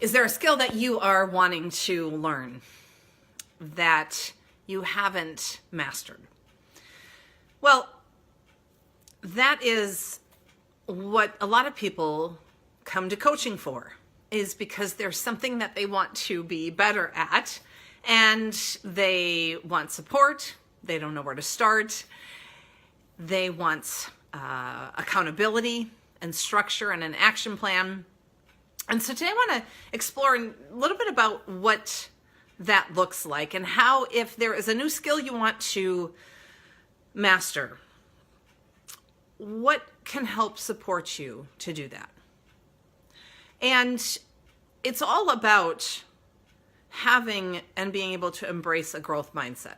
Is there a skill that you are wanting to learn that you haven't mastered? Well, that is what a lot of people come to coaching for, is because there's something that they want to be better at, and they want support. They don't know where to start. They want accountability and structure and an action plan. And so today I want to explore a little bit about what that looks like, and how, if there is a new skill you want to master, what can help support you to do that. And it's all about having and being able to embrace a growth mindset,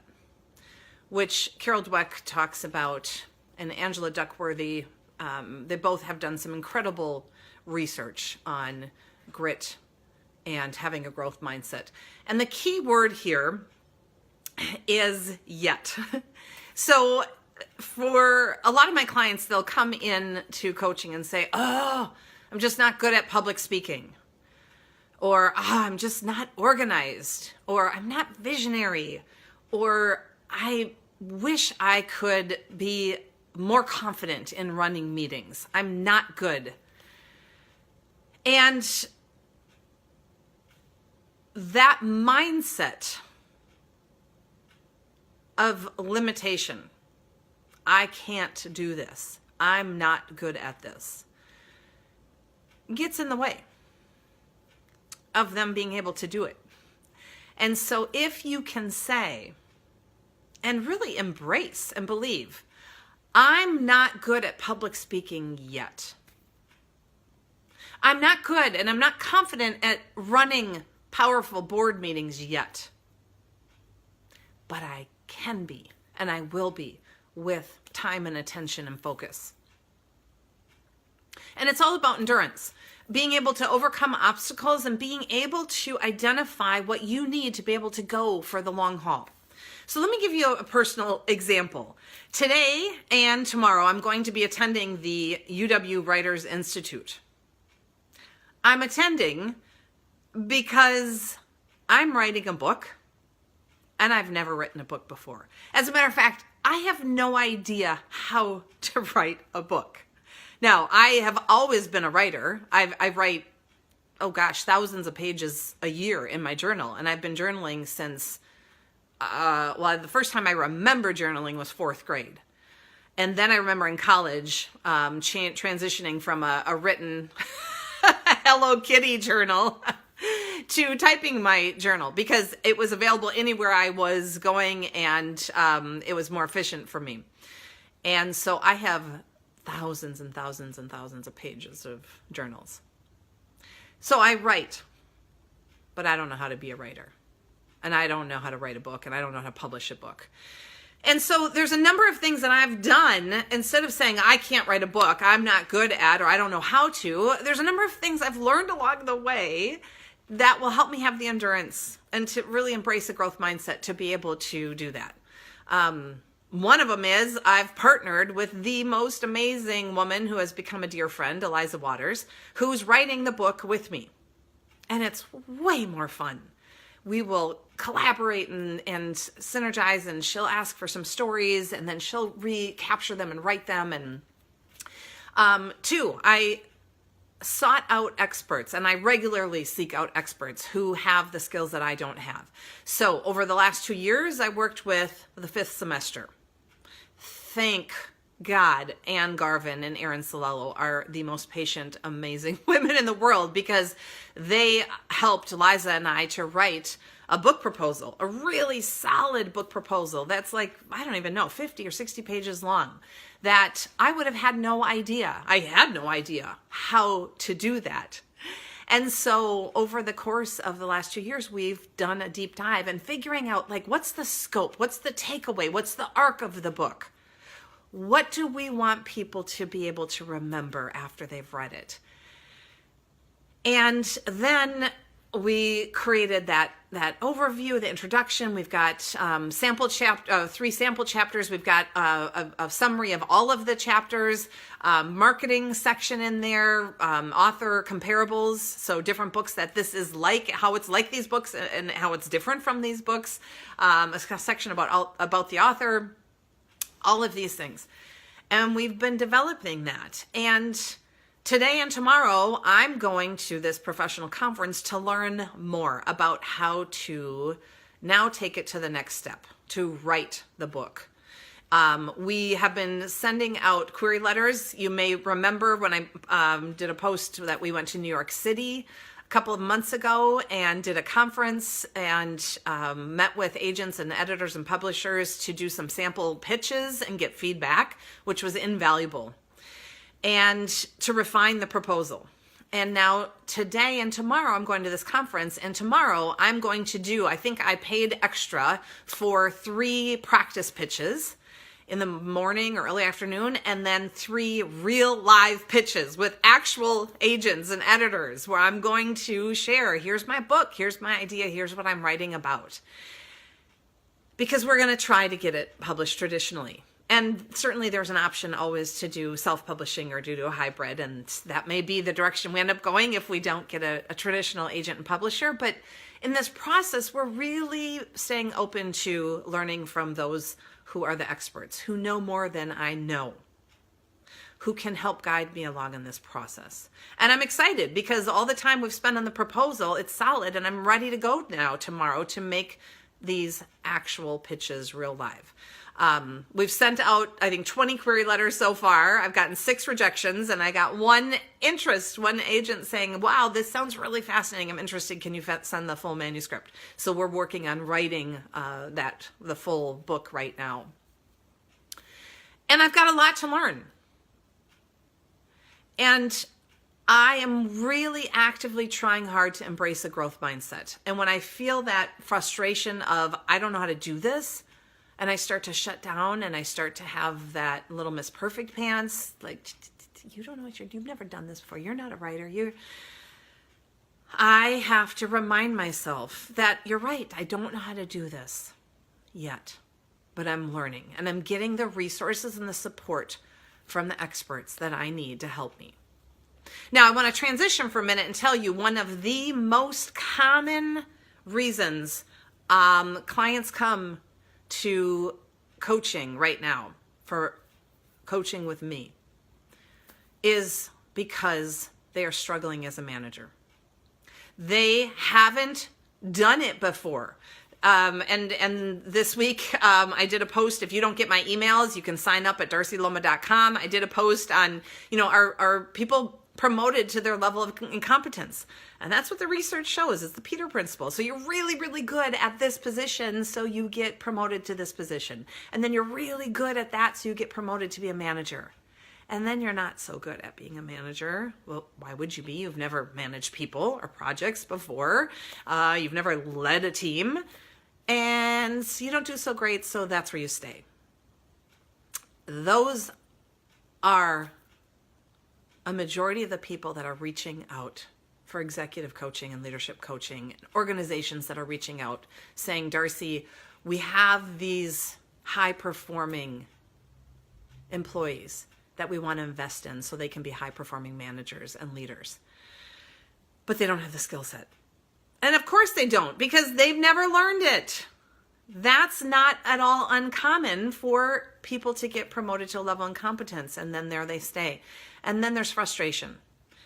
which Carol Dweck talks about, and Angela Duckworthy. They both have done some incredible research on grit and having a growth mindset. And the key word here is yet. So for a lot of my clients, they'll come in to coaching and say, oh, I'm just not good at public speaking. Or, I'm just not organized. Or I'm not visionary. Or I wish I could be more confident in running meetings. I'm not good. And that mindset of limitation, I can't do this, I'm not good at this, gets in the way of them being able to do it. And so if you can say, and really embrace and believe, I'm not good at public speaking yet. I'm not good and I'm not confident at running powerful board meetings yet. But I can be, and I will be, with time and attention and focus. And it's all about endurance. Being able to overcome obstacles and being able to identify what you need to be able to go for the long haul. So let me give you a personal example. Today and tomorrow, I'm going to be attending the UW Writers Institute. I'm attending because I'm writing a book, and I've never written a book before. As a matter of fact, I have no idea how to write a book. Now, I have always been a writer. I write, thousands of pages a year in my journal, and I've been journaling since, the first time I remember journaling was 4th grade. And then I remember in college transitioning from a written Hello Kitty journal to typing my journal, because it was available anywhere I was going, and it was more efficient for me. And so I have thousands and thousands and thousands of pages of journals. So I write, but I don't know how to be a writer. And I don't know how to write a book, and I don't know how to publish a book. And so there's a number of things that I've done. Instead of saying I can't write a book, I'm not good at, or I don't know how to, there's a number of things I've learned along the way that will help me have the endurance and to really embrace a growth mindset to be able to do that. One of them is I've partnered with the most amazing woman who has become a dear friend, Eliza Waters, who's writing the book with me. And it's way more fun. We will collaborate and synergize, and she'll ask for some stories, and then she'll recapture them and write them. And 2, I sought out experts, and I regularly seek out experts who have the skills that I don't have. So over the last 2 years, I worked with the 5th semester. Thank God Anne Garvin and Erin Solello are the most patient, amazing women in the world, because they helped Liza and I to write a book proposal, a really solid book proposal that's like, I don't even know, 50 or 60 pages long, that I would have had no idea. I had no idea how to do that. And so over the course of the last 2 years, we've done a deep dive and figuring out, like, what's the scope? What's the takeaway? What's the arc of the book? What do we want people to be able to remember after they've read it? And then we created that overview, the introduction. We've got three sample chapters. We've got a summary of all of the chapters, marketing section in there, author comparables, so different books that this is like, how it's like these books and how it's different from these books, a section about the author, all of these things. And we've been developing that. And today and tomorrow, I'm going to this professional conference to learn more about how to now take it to the next step, to write the book. We have been sending out query letters. You may remember when I did a post that we went to New York City a couple of months ago and did a conference and met with agents and editors and publishers to do some sample pitches and get feedback, which was invaluable, and to refine the proposal. And now today and tomorrow I'm going to this conference, and tomorrow I'm going to do, I think I paid extra for 3 practice pitches in the morning or early afternoon, and then 3 real live pitches with actual agents and editors where I'm going to share, here's my book, here's my idea, here's what I'm writing about. Because we're going to try to get it published traditionally. And certainly there's an option always to do self-publishing or do a hybrid, and that may be the direction we end up going if we don't get a traditional agent and publisher. But in this process, we're really staying open to learning from those who are the experts, who know more than I know, who can help guide me along in this process. And I'm excited because all the time we've spent on the proposal, it's solid, and I'm ready to go now tomorrow to make these actual pitches real live. We've sent out, I think, 20 query letters so far. I've gotten 6 rejections, and I got one agent saying, wow, this sounds really fascinating. I'm interested. Can you send the full manuscript? So we're working on writing the full book right now. And I've got a lot to learn. And I am really actively trying hard to embrace a growth mindset. And when I feel that frustration of, I don't know how to do this, and I start to shut down and I start to have that little Miss Perfect pants, like, you don't know you've never done this before. You're not a writer. I have to remind myself that you're right. I don't know how to do this yet, but I'm learning and I'm getting the resources and the support from the experts that I need to help me. Now, I want to transition for a minute and tell you one of the most common reasons clients come to coaching right now, for coaching with me, is because they are struggling as a manager. They haven't done it before. And this week, I did a post. If you don't get my emails, you can sign up at darcyloma.com. I did a post on, are people promoted to their level of incompetence? And that's what the research shows, is the Peter Principle. So you're really, really good at this position, so you get promoted to this position. And then you're really good at that, so you get promoted to be a manager. And then you're not so good at being a manager. Well, why would you be? You've never managed people or projects before. You've never led a team. And you don't do so great, so that's where you stay. Those are a majority of the people that are reaching out for executive coaching and leadership coaching, organizations that are reaching out saying, Darcy, we have these high-performing employees that we want to invest in so they can be high-performing managers and leaders. But they don't have the skill set. And of course they don't, because they've never learned it. That's not at all uncommon for people to get promoted to a level of incompetence, and then there they stay. And then there's frustration.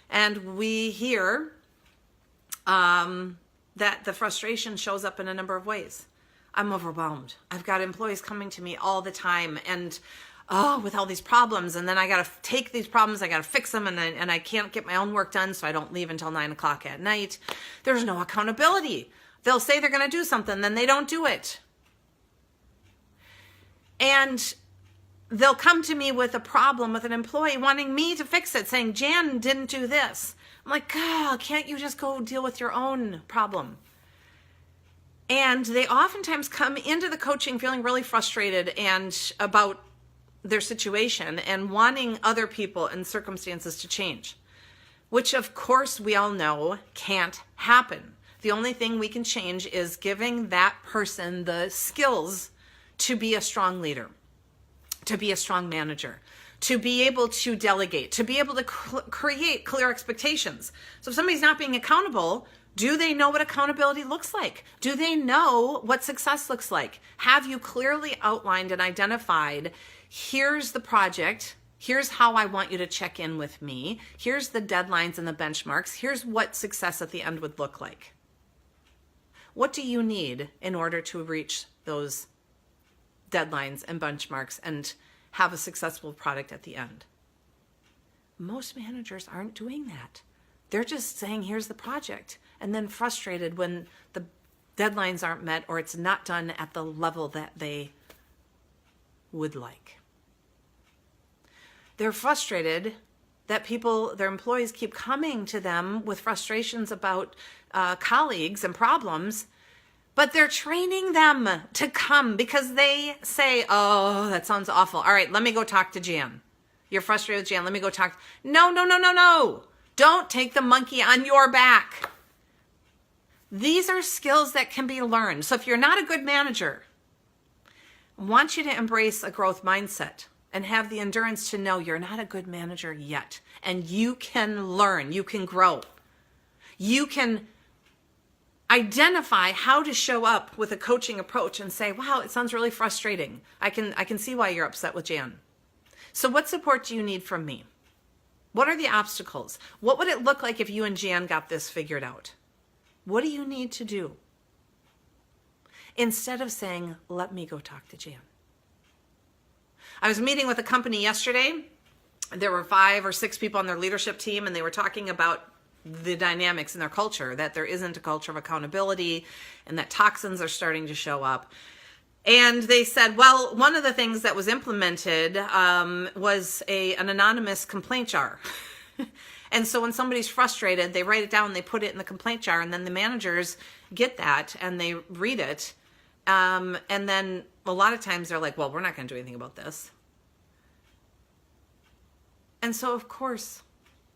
And we hear that the frustration shows up in a number of ways. I'm overwhelmed. I've got employees coming to me all the time and with all these problems, and then I got to take these problems, I got to fix them, and I can't get my own work done, so I don't leave until 9 o'clock at night. There's no accountability. They'll say they're going to do something, then they don't do it. And they'll come to me with a problem with an employee wanting me to fix it, saying, Jan didn't do this. I'm like, God, can't you just go deal with your own problem? And they oftentimes come into the coaching feeling really frustrated and about their situation and wanting other people and circumstances to change, which of course we all know can't happen. The only thing we can change is giving that person the skills to be a strong leader, to be a strong manager, to be able to delegate, to be able to create clear expectations. So if somebody's not being accountable, do they know what accountability looks like? Do they know what success looks like? Have you clearly outlined and identified, here's the project, here's how I want you to check in with me, here's the deadlines and the benchmarks, here's what success at the end would look like. What do you need in order to reach those deadlines and benchmarks and have a successful product at the end? Most managers aren't doing that. They're just saying, here's the project, and then frustrated when the deadlines aren't met or it's not done at the level that they would like. They're frustrated that their employees keep coming to them with frustrations about colleagues and problems, but they're training them to come because they say, oh, that sounds awful. All right, let me go talk to Jan. You're frustrated with Jan. Let me go talk. No. Don't take the monkey on your back. These are skills that can be learned. So if you're not a good manager, I want you to embrace a growth mindset and have the endurance to know you're not a good manager yet. And you can learn. You can grow. You can identify how to show up with a coaching approach and say, wow, it sounds really frustrating. I can see why you're upset with Jan. So what support do you need from me? What are the obstacles? What would it look like if you and Jan got this figured out? What do you need to do? Instead of saying, let me go talk to Jan. I was meeting with a company yesterday. There were 5 or 6 people on their leadership team, and they were talking about the dynamics in their culture, that there isn't a culture of accountability and that toxins are starting to show up. And they said, well, one of the things that was implemented was an anonymous complaint jar. And so when somebody's frustrated, they write it down, they put it in the complaint jar, and then the managers get that and they read it. And then a lot of times they're like, well, we're not going to do anything about this. And so, of course,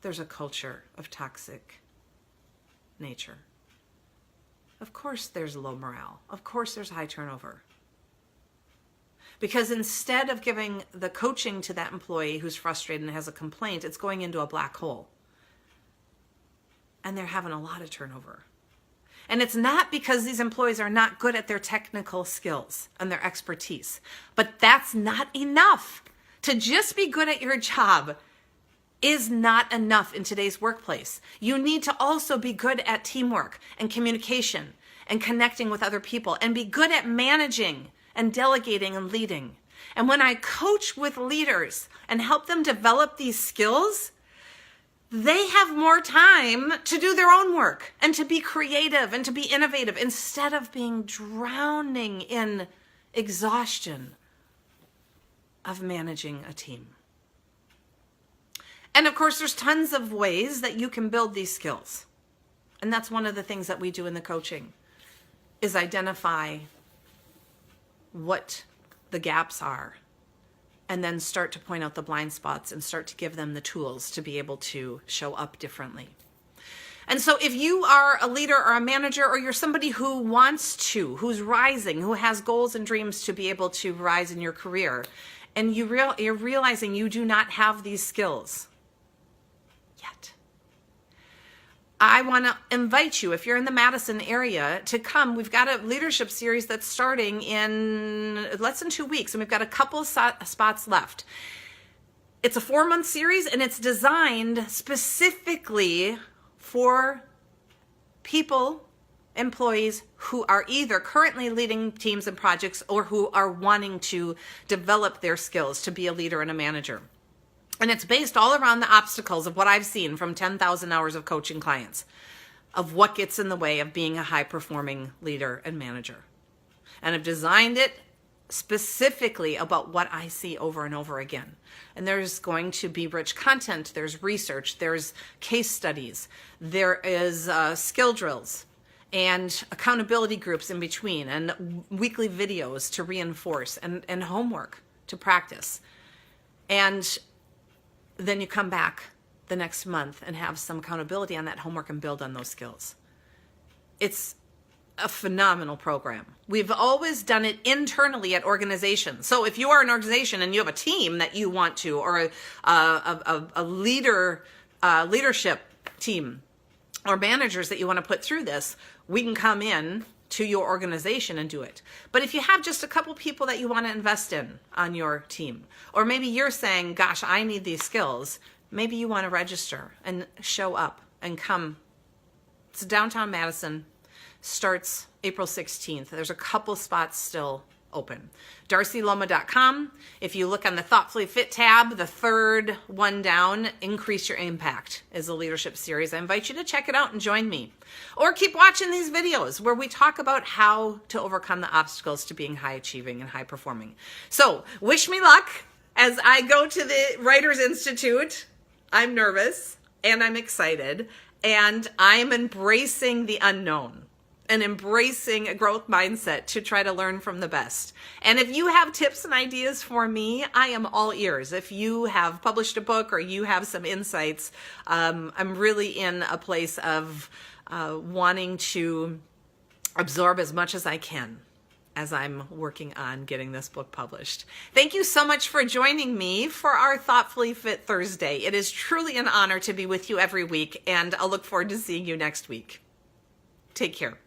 there's a culture of toxic nature. Of course, there's low morale. Of course, there's high turnover. Because instead of giving the coaching to that employee who's frustrated and has a complaint, it's going into a black hole. And they're having a lot of turnover. And it's not because these employees are not good at their technical skills and their expertise. But that's not enough. To just be good at your job is not enough in today's workplace. You need to also be good at teamwork and communication and connecting with other people and be good at managing and delegating and leading. And when I coach with leaders and help them develop these skills, they have more time to do their own work and to be creative and to be innovative instead of being drowning in exhaustion of managing a team. And of course, there's tons of ways that you can build these skills. And that's one of the things that we do in the coaching, is identify what the gaps are and then start to point out the blind spots and start to give them the tools to be able to show up differently. And so if you are a leader or a manager, or you're somebody who wants to, who's rising, who has goals and dreams to be able to rise in your career, and you're realizing you do not have these skills yet, I want to invite you, if you're in the Madison area, to come. We've got a leadership series that's starting in less than 2 weeks, and we've got a couple spots left. It's a 4-month series, and it's designed specifically for people, employees who are either currently leading teams and projects or who are wanting to develop their skills to be a leader and a manager. And it's based all around the obstacles of what I've seen from 10,000 hours of coaching clients, of what gets in the way of being a high-performing leader and manager. And I've designed it specifically about what I see over and over again. And there's going to be rich content, there's research, there's case studies, there is skill drills and accountability groups in between, and weekly videos to reinforce, and homework to practice. And then you come back the next month and have some accountability on that homework and build on those skills. It's a phenomenal program. We've always done it internally at organizations. So if you are an organization and you have a team that you want to, or a leadership team or managers that you want to put through this, we can come in to your organization and do it. But if you have just a couple people that you want to invest in on your team, or maybe you're saying, gosh, I need these skills, maybe you want to register and show up and come. It's downtown Madison, starts April 16th. There's a couple spots still open. DarcyLoma.com. If you look on the Thoughtfully Fit tab, the third one down, Increase Your Impact is a leadership series. I invite you to check it out and join me. Or keep watching these videos where we talk about how to overcome the obstacles to being high achieving and high performing. So wish me luck as I go to the Writers Institute. I'm nervous and I'm excited and I'm embracing the unknown and embracing a growth mindset to try to learn from the best. And if you have tips and ideas for me, I am all ears. If you have published a book or you have some insights, I'm really in a place of wanting to absorb as much as I can as I'm working on getting this book published. Thank you so much for joining me for our Thoughtfully Fit Thursday. It is truly an honor to be with you every week, and I'll look forward to seeing you next week. Take care.